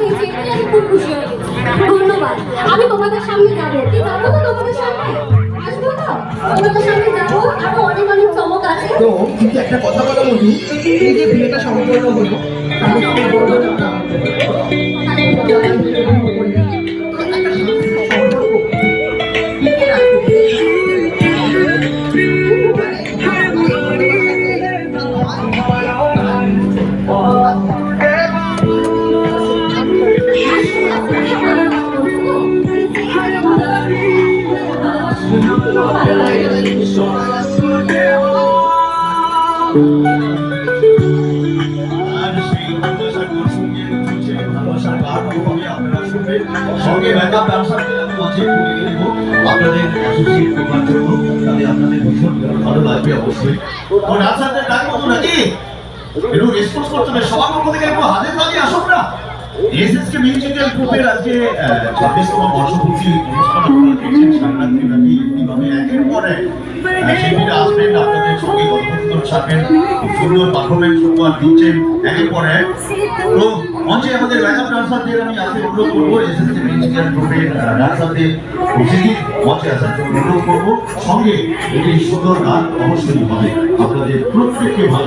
পেয়েছি এটাই আমি খুব খুশি হয়ে গেছি। ধন্যবাদ। আমি তোমাদের সামনে যাবো, কি যাবো তো তোমাদের সামনে? আসবো তো? তোমাদের সামনে যাবো, আরো অনেক অনেক চমক আছে। তো কিন্তু একটা কথা বলা বলি, এই যে বিয়েটা সম্পূর্ণ হলো তাহলে কি বলবো না? সঙ্গে ব্যাকআপ ব্যবসা আপনাদের অ্যাসোসিয়েট করবার জন্য তাহলে আপনাদের ভীষণ ভালো লাগবে অবশ্যই। তো ডান্সারদের ডাকবো তো নাকি একটু রেসপন্স করতে হবে, সবার পক্ষ থেকে একটু হাতে তালি আসুন না। এসএসকে মিউজিক্যাল গ্রুপের আজকে 26তম বর্ষপূর্তি অনুষ্ঠান আপনারা দেখছেন সাংঘাতিকভাবে এইভাবে একের পর এক শিল্পীরা আসবেন, আপনাদের সঙ্গে কথোপকথন সারবেন, খুব সুন্দর পারফরমেন্স উপহার দিচ্ছেন একের পর এক। তো মঞ্চে আমাদের ব্যাকআপ ডান্সারদের আমি আজকে অনুরোধ করবো, এসএসকে মিউজিক্যাল গ্রুপের ডান্সারদের মঞ্চে আসার জন্য অনুরোধ করবো। সঙ্গে একটি সুন্দর গান অবশ্যই হবে, আপনাদের প্রত্যেককে ভালো